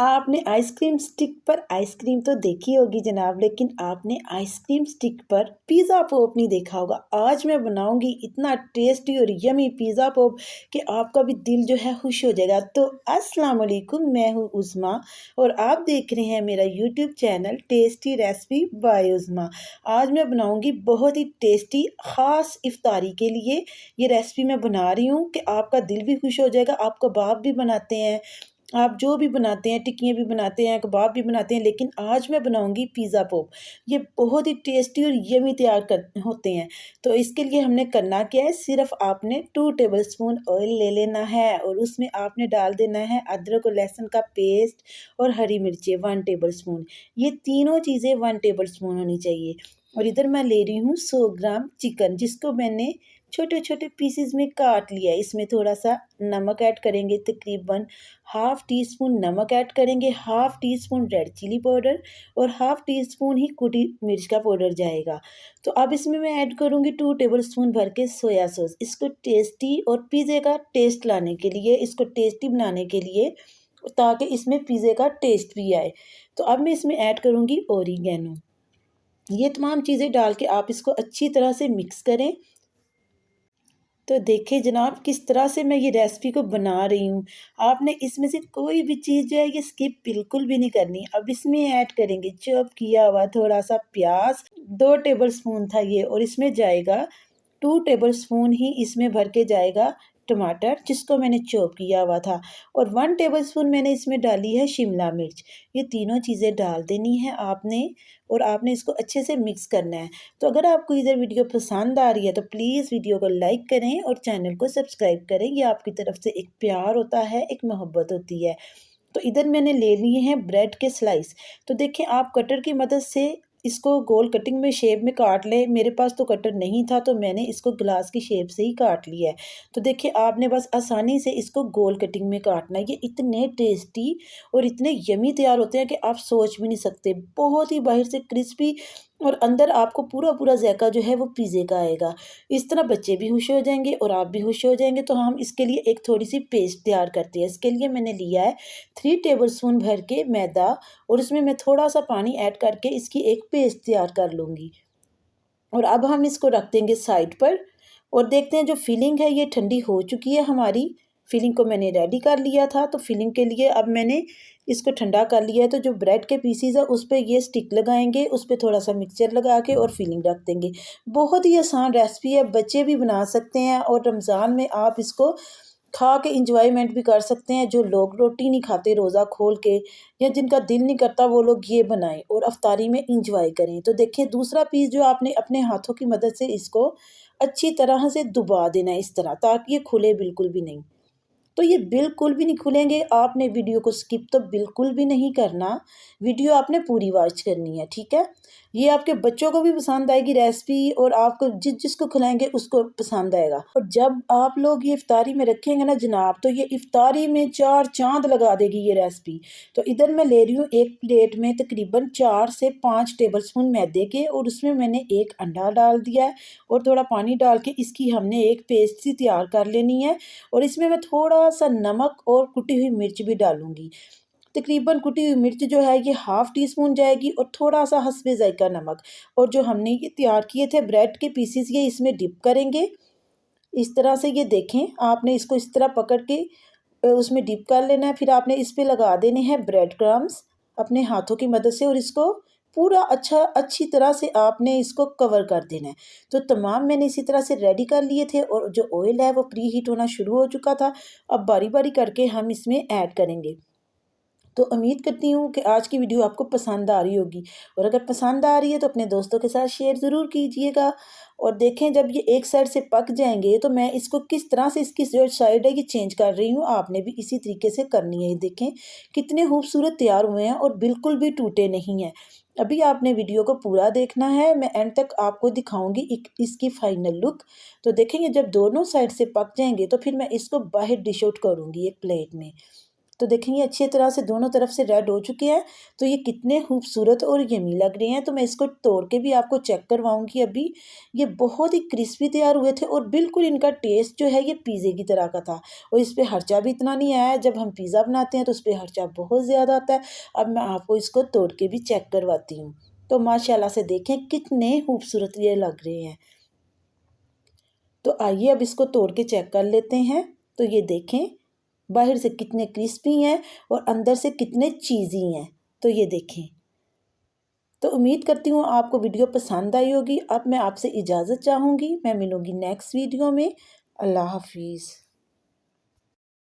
आपने ice cream stick पर ice cream तो देखी होगी जनाब, लेकिन आपने आइसक्रीम स्टिक पर पिज़्ज़ा पॉप नहीं देखा होगा। आज मैं बनाऊंगी इतना टेस्टी और यमी पिज़्ज़ा पॉप कि आपका भी दिल जो है खुश हो जाएगा। तो अस्सलाम वालेकुम, मैं हूँ उज़मा और आप देख रहे हैं मेरा YouTube channel tasty recipe by Uzma. आज मैं बनाऊंगी बहुत ही टेस्टी ख़ास इफ्तारी के लिए ये रेसिपी मैं बना रही हूँ कि आपका दिल भी खुश हो जाएगा। आप कबाब भी बनाते हैं, आप जो भी बनाते हैं, टिक्कियाँ भी बनाते हैं, कबाब भी बनाते हैं, लेकिन आज मैं बनाऊंगी पिज़्ज़ा पॉप। ये बहुत ही टेस्टी और यमी तैयार कर होते हैं। तो इसके लिए हमने करना क्या है, सिर्फ आपने 2 टेबलस्पून ऑयल ले लेना है और उसमें आपने डाल देना है अदरक और लहसुन का पेस्ट और हरी मिर्चें 1 टेबलस्पून। ये तीनों चीज़ें 1 टेबलस्पून होनी चाहिए। और इधर मैं ले रही हूँ 100 ग्राम चिकन, जिसको मैंने छोटे छोटे पीसेस में काट लिया है। इसमें थोड़ा सा नमक ऐड करेंगे, तकरीबन हाफ़ टी स्पून नमक ऐड करेंगे, half teaspoon red chilli powder और हाफ़ टी स्पून ही कुटी मिर्च का पाउडर जाएगा। तो अब इसमें मैं ऐड करूँगी 2 टेबलस्पून भर के सोया सॉस। इसको टेस्टी और पिज़्ज़े का टेस्ट लाने के लिए, इसको टेस्टी बनाने के लिए, ताकि इसमें पिज़्ज़े का टेस्ट भी आए। तो अब मैं इसमें ऐड करूँगी ओरिगेनो। ये तमाम चीज़ें डाल के आप इसको अच्छी तरह से मिक्स करें। तो देखिए जनाब, किस तरह से मैं ये रेसिपी को बना रही हूँ। आपने इसमें से कोई भी चीज़ जो है ये स्किप बिल्कुल भी नहीं करनी। अब इसमें ऐड करेंगे चॉप किया हुआ थोड़ा सा प्याज, 2 टेबलस्पून था ये, और इसमें जाएगा 2 टेबलस्पून ही इसमें भर के जाएगा टमाटर, जिसको मैंने चॉप किया हुआ था, और 1 टेबलस्पून मैंने इसमें डाली है शिमला मिर्च। ये तीनों चीज़ें डाल देनी है आपने और आपने इसको अच्छे से मिक्स करना है। तो अगर आपको इधर वीडियो पसंद आ रही है तो प्लीज़ वीडियो को लाइक करें और चैनल को सब्सक्राइब करें। ये आपकी तरफ से एक प्यार होता है, एक मोहब्बत होती है। तो इधर मैंने ले लिए हैं ब्रेड के स्लाइस। तो देखिए, आप कटर की मदद से इसको गोल कटिंग में शेप में काट लें। मेरे पास तो कटर नहीं था तो मैंने इसको ग्लास की शेप से ही काट लिया है। तो देखिए, आपने बस आसानी से इसको गोल कटिंग में काटना है। ये इतने टेस्टी और इतने यमी तैयार होते हैं कि आप सोच भी नहीं सकते। बहुत ही बाहर से क्रिस्पी और अंदर आपको पूरा पूरा जायका जो है वो पिज़्ज़े का आएगा। इस तरह बच्चे भी खुश हो जाएंगे और आप भी खुश हो जाएंगे। तो हम इसके लिए एक थोड़ी सी पेस्ट तैयार करते हैं। इसके लिए मैंने लिया है 3 टेबलस्पून भर के मैदा और इसमें मैं थोड़ा सा पानी ऐड करके इसकी एक पेस्ट तैयार कर लूँगी। और अब हम इसको रख देंगे साइड पर और देखते हैं, जो फिलिंग है ये ठंडी हो चुकी है हमारी। फिलिंग को मैंने रेडी कर लिया था, तो फिलिंग के लिए अब मैंने इसको ठंडा कर लिया है। तो जो ब्रेड के पीसीज है उस पर ये स्टिक लगाएंगे, उस पर थोड़ा सा मिक्सचर लगा के और फिलिंग रख देंगे। बहुत ही आसान रेसिपी है, बच्चे भी बना सकते हैं और रमज़ान में आप इसको खा के इंजॉयमेंट भी कर सकते हैं। जो लोग रोटी नहीं खाते रोज़ा खोल के, या जिनका दिल नहीं करता, वो लोग ये बनाएं और अफ्तारी में इंजॉय करें। तो देखिए, दूसरा पीस जो आपने अपने हाथों की मदद से इसको अच्छी तरह से दबा देना है इस तरह, ताकि ये खुले बिल्कुल भी नहीं। तो ये बिल्कुल भी नहीं खुलेंगे। आपने वीडियो को स्किप तो बिल्कुल भी नहीं करना, वीडियो आपने पूरी वॉच करनी है, ठीक है। ये आपके बच्चों को भी पसंद आएगी रेसिपी और आपको जिसको खिलाएंगे उसको पसंद आएगा। और जब आप लोग ये इफ्तारी में रखेंगे ना जनाब, तो ये इफ्तारी में 4 चांद लगा देगी ये रेसिपी। तो इधर मैं ले रही हूँ एक प्लेट में तकरीबन 4 से 5 टेबलस्पून मैदे के, और उसमें मैंने एक अंडा डाल दिया है और थोड़ा पानी डाल के इसकी हमने एक पेस्ट सी तैयार कर लेनी है। और इसमें मैं थोड़ा सा नमक और कुटी हुई मिर्च भी डालूंगी। तकरीबन कुटी हुई मिर्च जो है ये हाफ़ टी स्पून जाएगी और थोड़ा सा हस्बे जायका नमक। और जो हमने ये तैयार किए थे ब्रेड के पीसीस, ये इसमें डिप करेंगे इस तरह से। ये देखें, आपने इसको इस तरह पकड़ के उसमें डिप कर लेना है। फिर आपने इस पे लगा देने हैं ब्रेड क्रम्स अपने हाथों की मदद से, और इसको पूरा अच्छी तरह से आपने इसको कवर कर देना है। तो तमाम मैंने इसी तरह से रेडी कर लिए थे और जो ऑयल है वो प्री हीट होना शुरू हो चुका था। अब बारी बारी करके हम इसमें ऐड करेंगे। तो उम्मीद करती हूँ कि आज की वीडियो आपको पसंद आ रही होगी, और अगर पसंद आ रही है तो अपने दोस्तों के साथ शेयर ज़रूर कीजिएगा। और देखें, जब ये एक साइड से पक जाएंगे तो मैं इसको किस तरह से, इसकी जो साइड है ये चेंज कर रही हूँ। आपने भी इसी तरीके से करनी है। ये देखें कितने खूबसूरत तैयार हुए हैं और बिल्कुल भी टूटे नहीं हैं। अभी आपने वीडियो को पूरा देखना है, मैं एंड तक आपको दिखाऊंगी इसकी फाइनल लुक। तो देखेंगे, जब दोनों साइड से पक जाएंगे तो फिर मैं इसको बाहर डिश आउट करूँगी एक प्लेट में। तो देखेंगे अच्छी तरह से दोनों तरफ से रेड हो चुके हैं। तो ये कितने खूबसूरत और यमी लग रहे हैं। तो मैं इसको तोड़ के भी आपको चेक करवाऊंगी अभी। ये बहुत ही क्रिस्पी तैयार हुए थे और बिल्कुल इनका टेस्ट जो है ये पिज़्ज़े की तरह का था। और इस पर खर्चा भी इतना नहीं आया। जब हम पिज़्ज़ा बनाते हैं तो उस पर खर्चा बहुत ज़्यादा आता है। अब मैं आपको इसको तोड़ के भी चेक करवाती हूँ। तो माशाल्लाह से देखें कितने खूबसूरत ये लग रहे हैं। तो आइए अब इसको तोड़ के चेक कर लेते हैं। तो ये देखें बाहर से कितने क्रिस्पी हैं और अंदर से कितने चीज़ी हैं। तो ये देखें। तो उम्मीद करती हूँ आपको वीडियो पसंद आई होगी। अब मैं आपसे इजाज़त चाहूँगी। मैं मिलूँगी नेक्स्ट वीडियो में। अल्लाह हाफिज़।